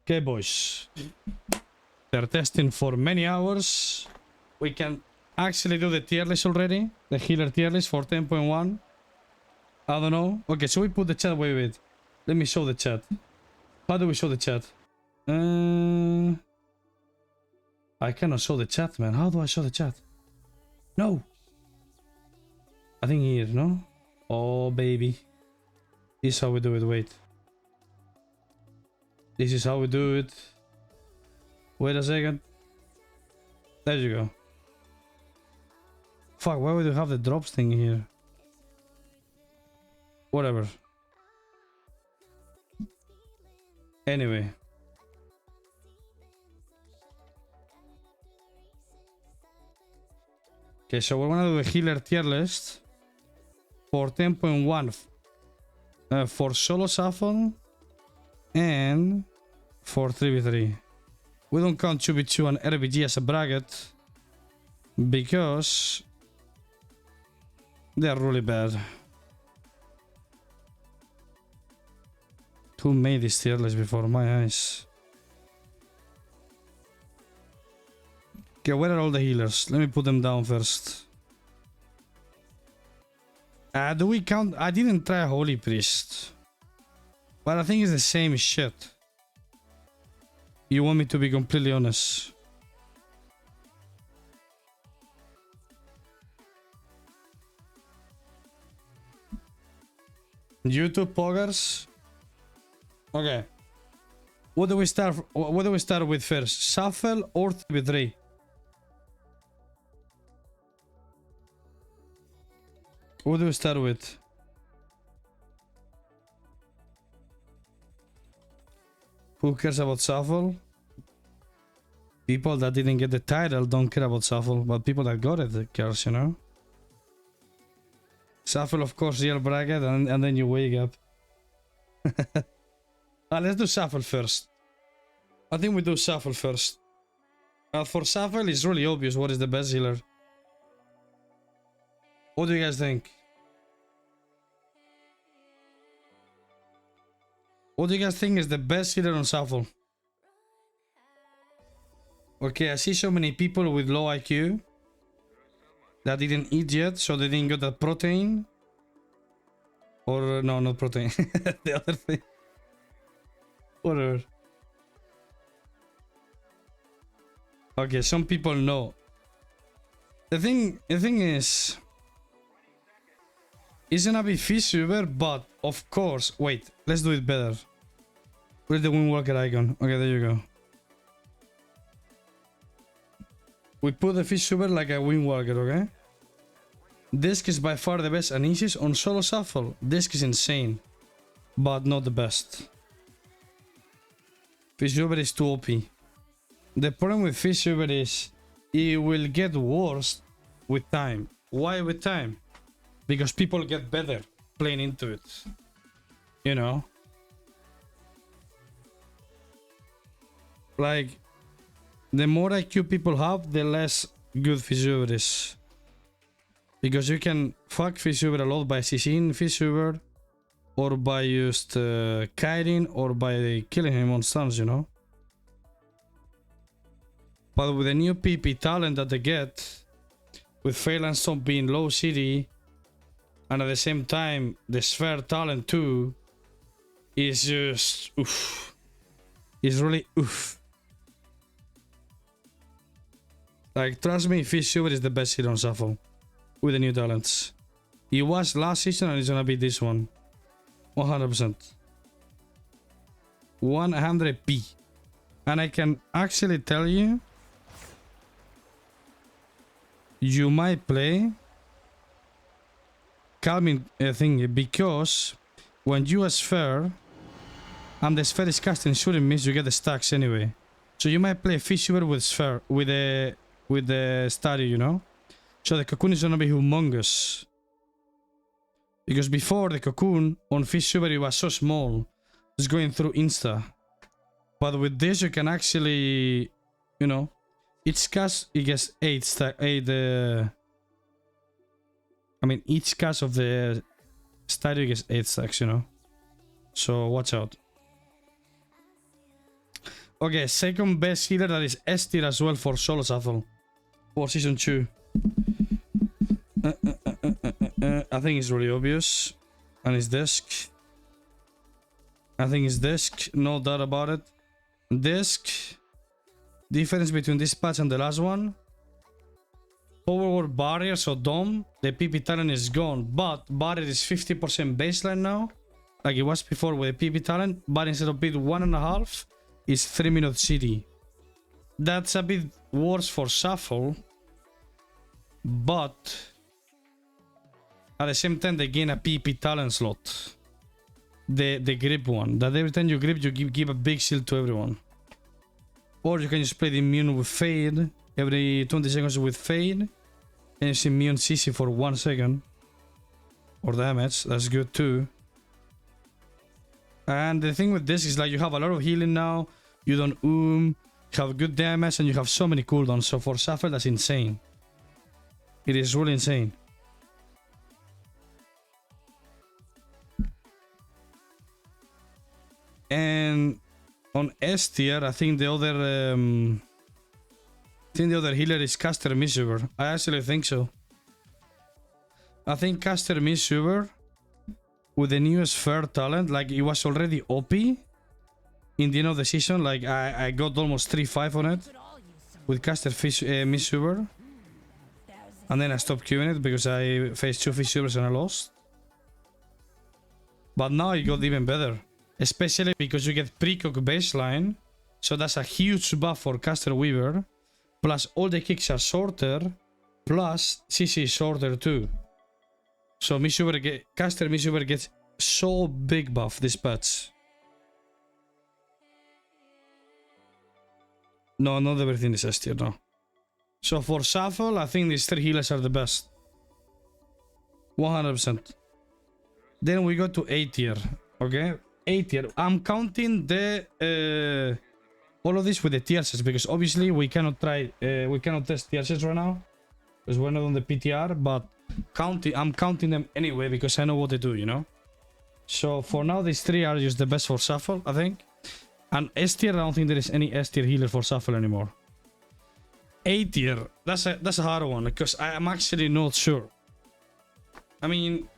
Okay, boys. They're testing for many hours. We can actually do the tier list already. The healer tier list for 10.1. I don't know. Okay, so we put the chat. Wait. Let me show the chat. How do we show the chat? I cannot show the chat, man. How do I show the chat? No. I think here, no? Oh, baby. This is how we do it. Wait. This is how we do it. Wait a second. There you go. Fuck, why would you have the drops thing here? Whatever. Anyway. Okay, so we're gonna do a healer tier list for 10.1 for solo shuffle and for 3v3. We don't count 2v2 and RBG as a bracket because they're really bad. Who made this tier list before my eyes? Okay, where are all the healers? Let me put them down first. Do we count? I didn't try Holy Priest. But I think it's the same shit. You want me to be completely honest? YouTube poggers? Okay. What do we start with first? Shuffle or 3v3? What do we start with? Who cares about shuffle? People that didn't get the title don't care about shuffle, but people that got it cares, you know? Shuffle, of course, real bracket, and then you wake up. Let's do shuffle first. I think we do shuffle first. For shuffle, it's really obvious what is the best healer. What do you guys think? What do you guys think is the best healer on shuffle? Okay, I see so many people with low IQ that didn't eat yet, so they didn't get that protein. Or no, not protein. The other thing. Whatever. Okay, some people know. The thing is, it's gonna be fish super, but of course, wait, let's do it better. Where's the Windwalker icon? Okay, there you go. We put the fish super like a Windwalker, okay? Disc is by far the best and easiest on solo shuffle. Disc is insane, but not the best. Fish super is too OP. The problem with fish super is it will get worse with time. Why with time? Because people get better playing into it. You know? Like, the more IQ people have, the less good fish super is. Because you can fuck fish super a lot by CCing fish super, or by just kiting, or by killing him on stuns, you know? But with the new PP talent that they get, with Fail and Stomp being low city, and at the same time, the Sphere talent too, is just oof. It's really oof. Like, trust me, Fish Super is the best hit on Shuffle with the new talents. It was last season and it's gonna be this one. 100%. 100p. And I can actually tell you, you might play calming thing, because when you are Sphere and the Sphere is casting shooting miss, you get the stacks anyway. So you might play Fish Super with Sphere, with the statue, you know? So the cocoon is gonna be humongous. Because before, the cocoon on Fish Super, it was so small, it's going through insta. But with this, you can actually, you know, each cast, it gets 8 stack, each cast of the statue gets 8 stacks, you know? So watch out. Okay, second best healer that is S tier as well for solo shuffle. For season 2. I think it's really obvious. And it's Disc. I think it's Disc, no doubt about it. Disc. Difference between this patch and the last one. Power Word Barrier, so Dome. The PP talent is gone, but Barrier is 50% baseline now. Like it was before with the PP talent, but instead of being 1.5, it's 3-minute CD. That's a bit worse for Shuffle, but at the same time they gain a PP talent slot. The grip one, that every time you grip you give a big shield to everyone. Or you can just play the immune with Fade, every 20 seconds with Fade, and it's immune CC for 1 second. Or damage, that's good too. And the thing with this is like you have a lot of healing now, you don't you have good damage, and you have so many cooldowns. So for Shuffle, that's insane. It is really insane. And on S tier, I think the other healer is Caster Misuber. I actually think so. I think Caster Misuber with the newest Fair talent, like it was already OP in the end of the season. Like I got almost 3-5 on it with Caster Misuber, and then I stopped queuing it because I faced 2 Fishubers and I lost. But now it got even better. Especially because you get precock baseline, so that's a huge buff for Caster Weaver. Plus all the kicks are shorter, plus CC is shorter too. So Caster Misuber gets so big buff this patch. No, not everything is S tier, no. So for Shuffle, I think these 3 healers are the best. 100%. Then we go to A tier, okay? A tier. I'm counting the all of this with the tier sets because obviously we cannot test tier sets right now because we're not on the PTR, but I'm counting them anyway because I know what they do, you know. So for now, these 3 are just the best for Shuffle, I think. And S tier, I don't think there is any S tier healer for Shuffle anymore. A tier, that's a hard one because I'm actually not sure. I mean,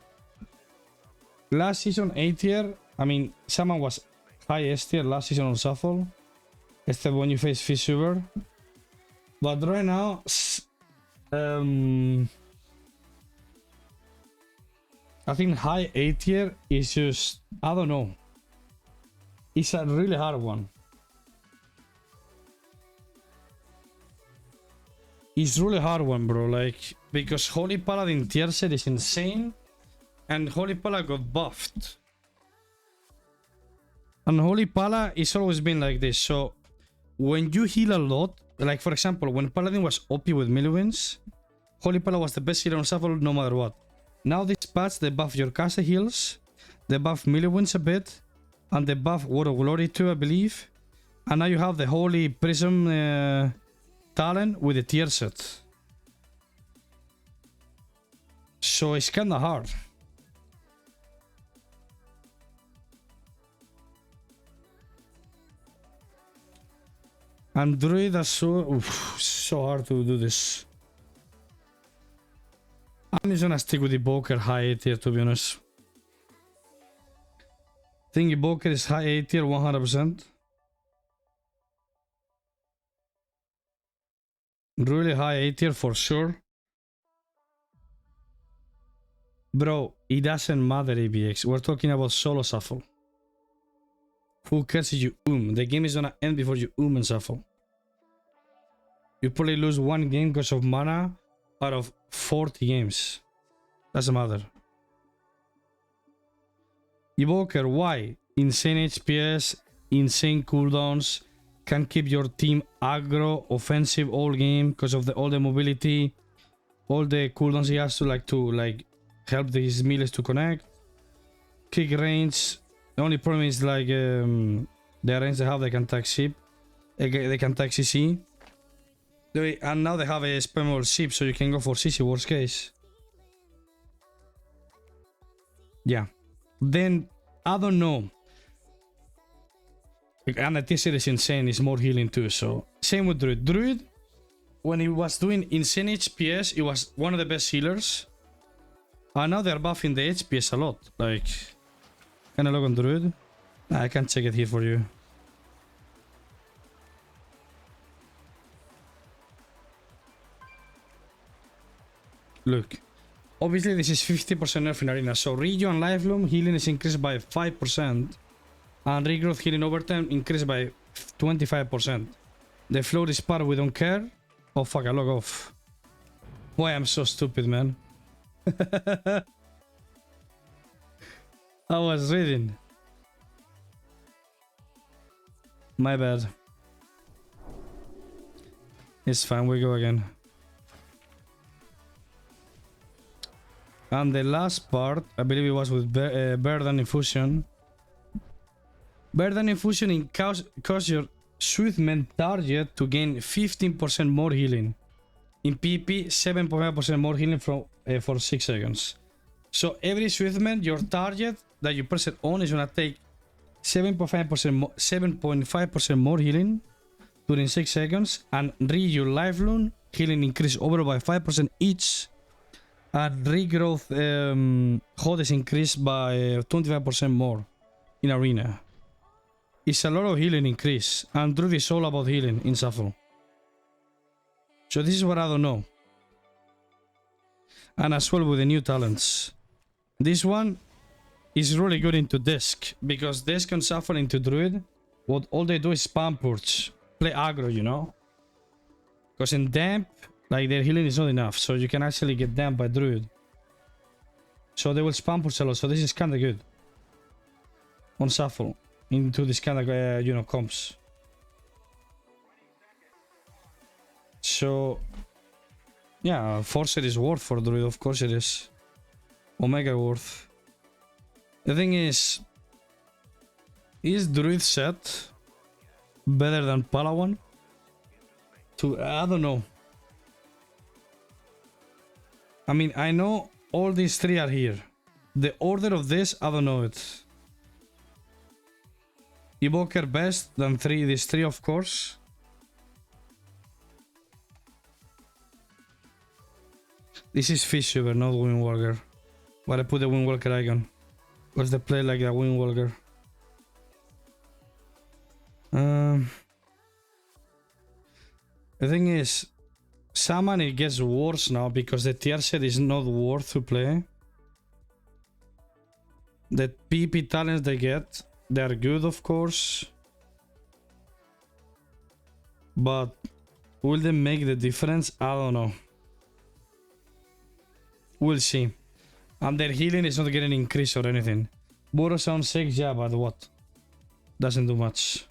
last season A tier. I mean, someone was high S tier last season on Shuffle, except when you face Fishuber. But right now, I think high A tier is just, I don't know. It's a really hard one. It's really hard one, bro. Like, because Holy Paladin tier set is insane, and Holy Pala got buffed. And Holy Pala is always been like this. So when you heal a lot, like for example, when Paladin was OP with melee wins, Holy Pala was the best healer on Shuffle no matter what. Now this patch, they buff your caster heals, they buff melee wins a bit, and they buff Word of Glory too, I believe. And now you have the Holy Prism talent with the tier set. So it's kinda hard. And Druid are so hard to do this. I'm just gonna stick with Evoker high A tier, to be honest. I think Evoker is high A tier 100%. Really high A tier for sure. Bro, it doesn't matter ABX. We're talking about solo Shuffle. Who cares if you The game is gonna end before you and Shuffle. You probably lose 1 game because of mana out of 40 games. Doesn't matter. Evoker, why? Insane HPS, insane cooldowns, can keep your team aggro, offensive all game because of all the mobility, all the cooldowns he has to help his melees to connect. Kick range. The only problem is like the range they have, they can tag ship, they can tag CC. And now they have a spammable ship, so you can go for CC worst case. Yeah. Then I don't know. And the TC is insane, is more healing too, so... Same with Druid. Druid, when he was doing insane HPS, he was one of the best healers. And now they're buffing the HPS a lot. Like... Can I look on Druid? Nah, I can check it here for you. Look. Obviously this is 50% nerf in arena, so Regio and Lifeloom healing is increased by 5%. And regrowth healing over time increased by 25%. The float is part, we don't care. Oh fuck, I log off. Boy, I'm so stupid, man. I was reading. My bad. It's fine, we go again. And the last part, I believe it was with Burden Infusion. Burden Infusion causes your Soothman target to gain 15% more healing. In PvP, 7.5% more healing for 6 seconds. So every Soothman, your target that you press it on is gonna take 7.5% more healing during 6 seconds. And Ryu Lifeloon healing increase over by 5% each. And regrowth HOD is increased by 25% more in arena. It's a lot of healing increase, and Druid is all about healing in Shuffle. So this is what I don't know. And as well with the new talents. This one is really good into Disc, because Disc and Shuffle into Druid, what all they do is spam purge, play aggro, you know? Because in Damp, like their healing is not enough, so you can actually get Damp by Druid. So they will spam purge a lot, so this is kinda good. On Shuffle. Into this kind of, you know, comps. So, yeah, Force is worth for Druid, of course it is. Omega worth. The thing is Druid set better than Palawan? I don't know. I mean, I know all these three are here. The order of this, I don't know it. Evoker best than these three, of course. This is Fishweaver, not Windwalker. But I put the Windwalker icon. Because they play like a Windwalker. The thing is, Shaman it gets worse now because the tier set is not worth to play. The PP talents they get, they are good, of course. But will they make the difference? I don't know. We'll see. And their healing is not getting increased or anything. Boro sound 6, yeah, but what? Doesn't do much.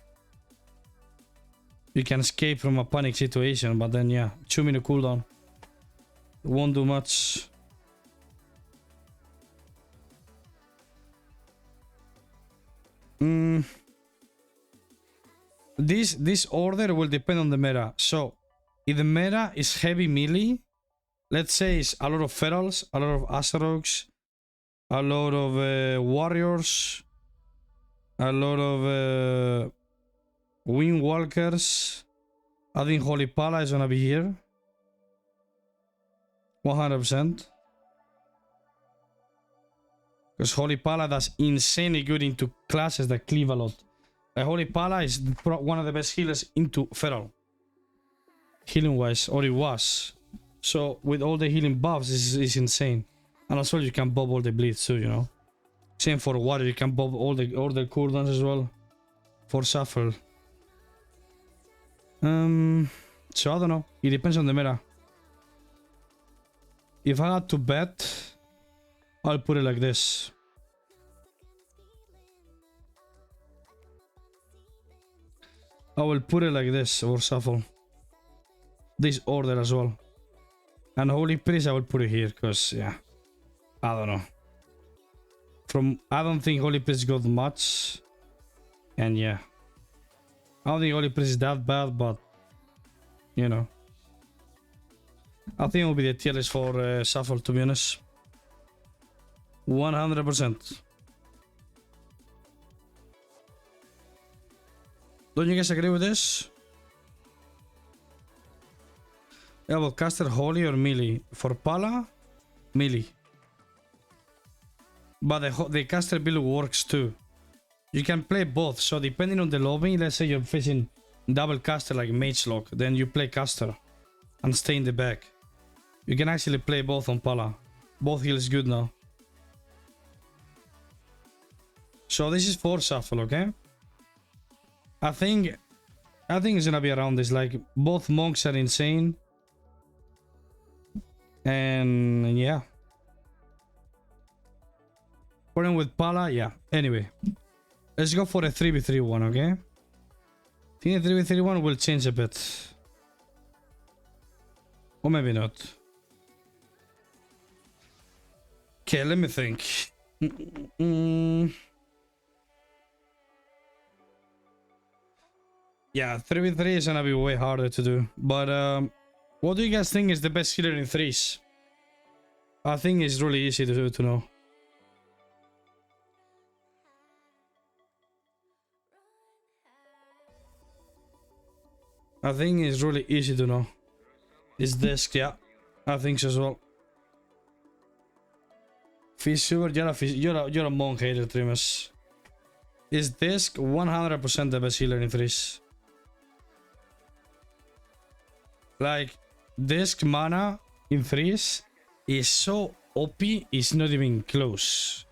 You can escape from a panic situation, but then yeah, 2-minute cooldown. Won't do much. This order will depend on the meta. So, if the meta is heavy melee, let's say it's a lot of Ferals, a lot of Asarogs, a lot of Warriors, a lot of Windwalkers. I think Holy Pala is gonna be here. 100%. Because Holy Pala does insanely good into classes that cleave a lot. Holy Pala is one of the best healers into Feral. Healing wise, or it was. So with all the healing buffs, this is insane. And as well, you can bob all the bleeds too, you know. Same for Warrior, you can bob all the cooldowns as well. For Shuffle. So I don't know. It depends on the meta. If I had to bet, I'll put it like this. I will put it like this or Shuffle. This order as well. And Holy Priest I will put it here because yeah. I don't know. I don't think Holy Priest got much. And yeah. I don't think Holy Priest is that bad, but you know. I think it will be the tier list for Shuffle, to be honest. 100%. Don't you guys agree with this? Yeah, well, caster holy or melee? For Pala, melee. But the caster build works too. You can play both, so depending on the lobby, let's say you're facing double caster like Mage Lock, then you play caster and stay in the back. You can actually play both on Pala. Both heals good now. So this is for shuffle, okay? I think it's gonna be around this. Like both monks are insane, and yeah. Putting with Pala, yeah. Anyway, let's go for a 3v3 one, okay? I think the 3v3 one will change a bit, or maybe not. Okay, let me think. Yeah, 3v3 is gonna be way harder to do. But what do you guys think is the best healer in threes? I think it's really easy to know. I think it's really easy to know. It's disc, yeah. I think so as well. Fissure, you're a monk hater, Trimus. Is disc 100% the best healer in threes? Like, disc mana in threes is so OP, it's not even close.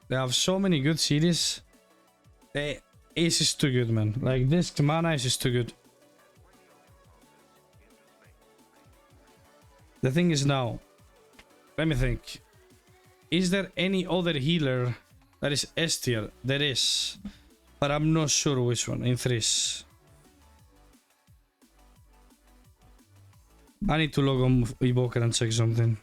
They have so many good cities. Ace is too good, man. Like, disc mana is just too good. The thing is now, let me think. Is there any other healer that is S tier? There is. But I'm not sure which one in threes. I need to log on Evoker and check something.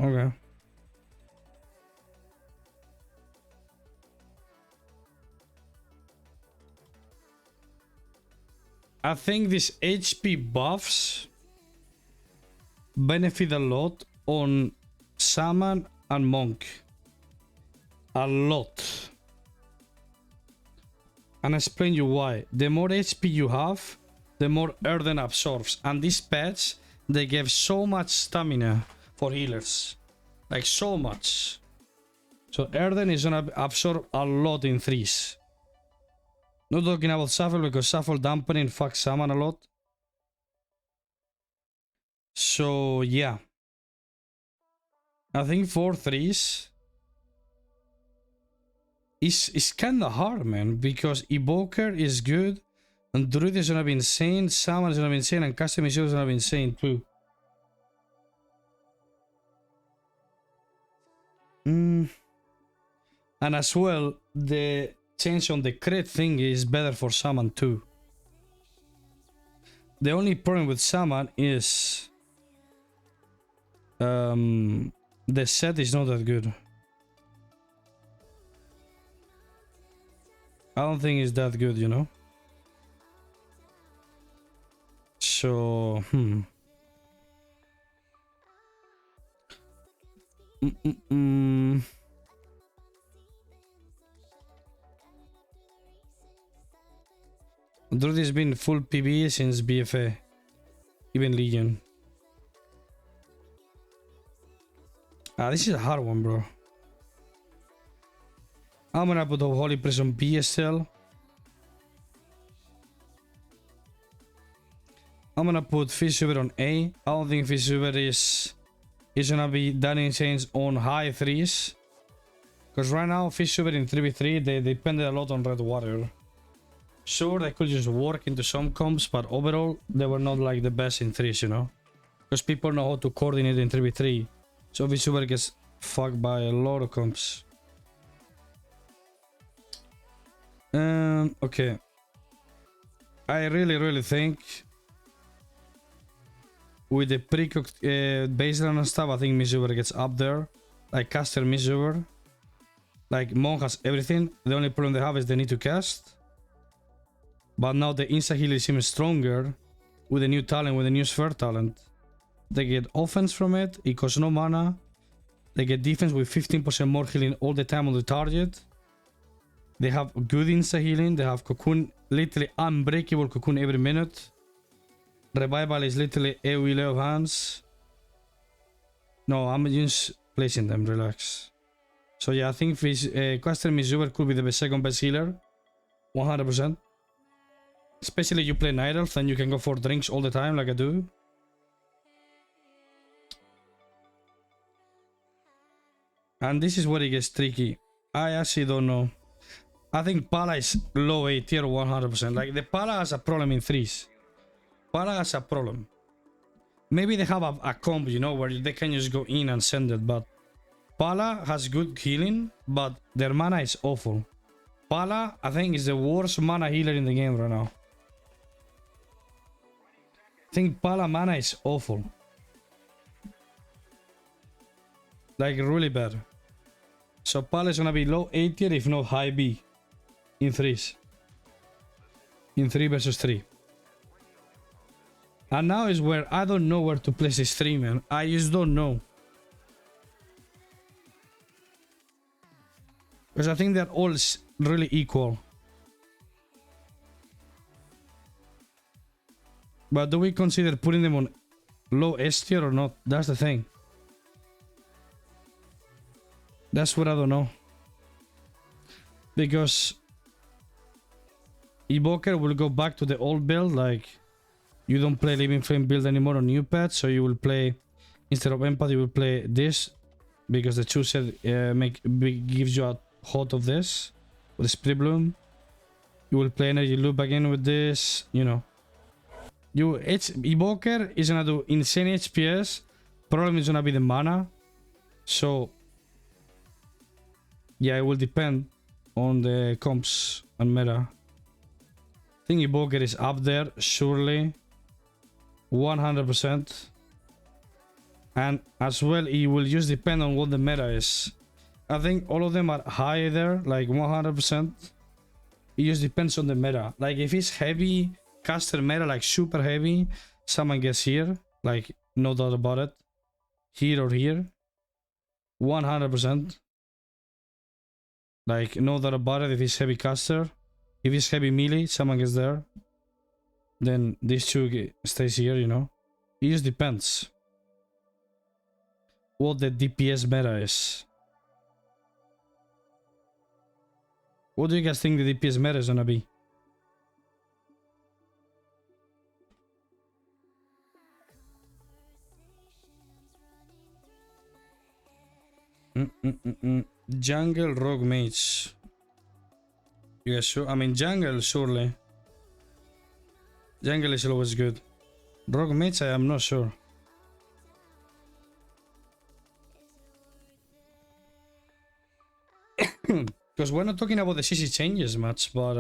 Okay. I think these HP buffs benefit a lot on Shaman and Monk. A lot. And I'll explain you why. The more HP you have, the more Earthen absorbs. And these pets, they give so much stamina for healers. Like so much. So Earthen is gonna absorb a lot in threes. Not talking about Shuffle because Shuffle dampening fucks Shaman a lot. So yeah. I think 4 threes is kinda hard, man, because Evoker is good, and Druid is gonna be insane, Shaman is gonna be insane, and Custom is gonna be insane too. And as well, the change on the crit thing is better for Shaman too. The only problem with Shaman is the set is not that good. I don't think it's that good, you know. So Druid has been full PB since BFA, even Legion. This is a hard one, bro. I'm gonna put the Holy Press on BSL. I'm gonna put Fishweaver on A. I don't think Fishweaver is gonna be that insane on high threes. Because right now, Fishweaver in 3v3, they depended a lot on Red Warrior. Sure, they could just work into some comps, but overall, they were not like the best in threes, you know? Because people know how to coordinate in 3v3. So Fishweaver gets fucked by a lot of comps. Okay. I really think with the pre-cooked baseline and stuff, I think Mizuber gets up there. Like caster Mizuber. Like Mon has everything. The only problem they have is they need to cast. But now the insta heal is even stronger with the new talent, with the new sphere talent. They get offense from it. It costs no mana. They get defense with 15% more healing all the time on the target. They have good insta healing. They have cocoon, literally unbreakable cocoon every minute. Revival is literally AoE lay of hands. No, I'm just placing them, relax. So yeah, I think Caster Mizuber could be the second best healer. 100%. Especially you play Night Elf, then you can go for drinks all the time like I do. And this is where it gets tricky. I actually don't know. I think Pala is low A tier 100%. Like the Pala has a problem in threes. Pala has a problem. Maybe they have a combo, you know, where they can just go in and send it, but Pala has good healing, but their mana is awful. Pala, I think, is the worst mana healer in the game right now. I think Pala mana is awful. Like, really bad. So Pala is gonna be low A tier, if not high B. In threes. In 3 versus 3. And now is where I don't know where to place this stream, man. I just don't know. Because I think they're all really equal. But do we consider putting them on low S tier or not? That's the thing. That's what I don't know. Because Evoker will go back to the old build, like you don't play Living Flame build anymore on new pets, so you will play, instead of Empath, you will play this, because the chooser gives you a hot of this, with the Spirit Bloom. You will play Energy Loop again with this, you know. Evoker is gonna do insane HPS, problem is gonna be the mana, so yeah, it will depend on the comps and meta. I think Evoker is up there, surely. 100%. And as well, it will just depend on what the meta is. I think all of them are high there, like 100%. It just depends on the meta. Like if it's heavy caster meta, like super heavy, someone gets here, like no doubt about it. Here or here. 100%. Like no doubt about it if it's heavy caster. If it's heavy melee, someone gets there. Then these two stays here, you know. It just depends what the DPS meta is. What do you guys think the DPS meta is gonna be? Jungle Rogue Mage. You guys sure? I mean jungle surely. Jungle is always good. Rogue Mage I am not sure. Because we're not talking about the CC changes much, but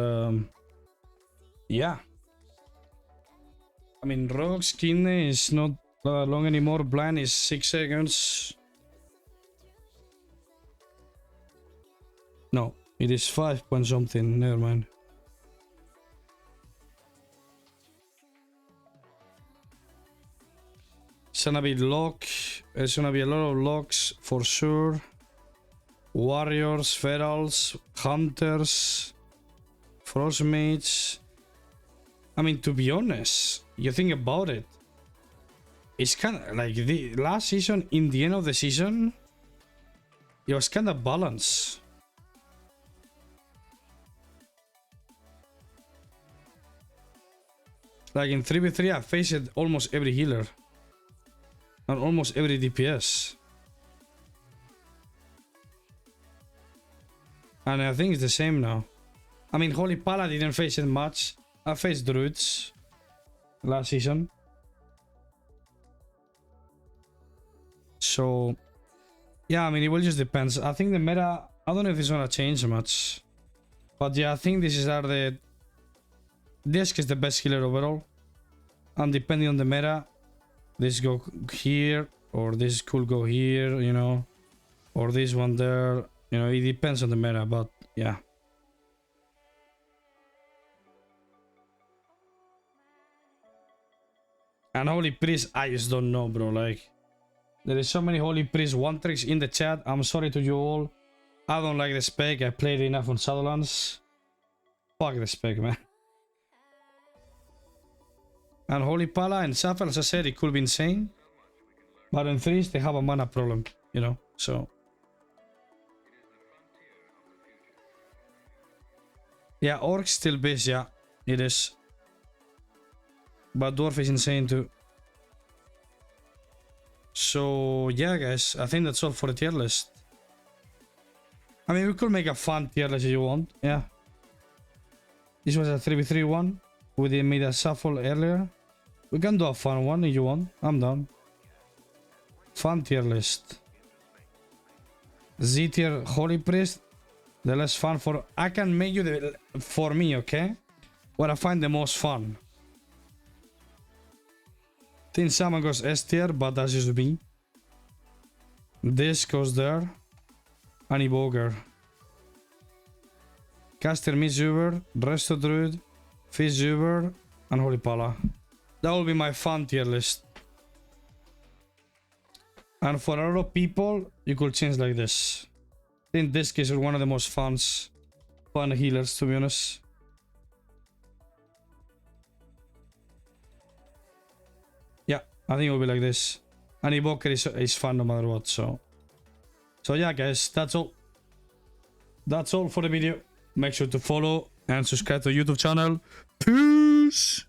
yeah. I mean Rogue's kidney is not long anymore. Blind is 6 seconds. No, it is 5 point something, never mind. It's gonna be lock, it's gonna be a lot of locks for sure. Warriors, ferals, hunters, frost mages. I mean, to be honest, you think about it, it's kind of like the last season, in the end of the season, it was kind of balanced. Like in 3v3 I faced almost every healer. And almost every DPS. And I think it's the same now. I mean Holy Pala didn't face it much. I faced Druids last season. So yeah, I mean it will just depends. I think the meta, I don't know if it's gonna change much. But yeah, I think this is the Disc is the best healer overall. And depending on the meta, this go here, or this could go here, you know, or this one there. You know, it depends on the meta, but yeah. And Holy Priest, I just don't know, bro. Like, there is so many Holy Priest one tricks in the chat. I'm sorry to you all. I don't like the spec. I played enough on Shadowlands. Fuck the spec, man. And Holy Pala and Sapphire, as I said, it could be insane. But in threes, they have a mana problem, you know, so. Yeah, Orc still base, yeah, it is. But Dwarf is insane too. So, yeah, guys, I think that's all for the tier list. I mean, we could make a fun tier list if you want, yeah. This was a 3v3 one. We made a shuffle earlier. We can do a fun one if you want. I'm done. Fun tier list. Z tier Holy Priest. The less fun for... I can make you the... For me, okay? What I find the most fun. Tin Salmon goes S tier, but that's just me. This goes there. And Evoker. Caster Mizuber, Resto Druid, Fish Zuber, and Holy Pala. That will be my fun tier list. And for a lot of people, you could change like this. I think this case is one of the most fun healers, to be honest. Yeah, I think it will be like this. And Evoker is fun no matter what, so. So yeah, guys, that's all. That's all for the video. Make sure to follow and subscribe to the YouTube channel. Peace!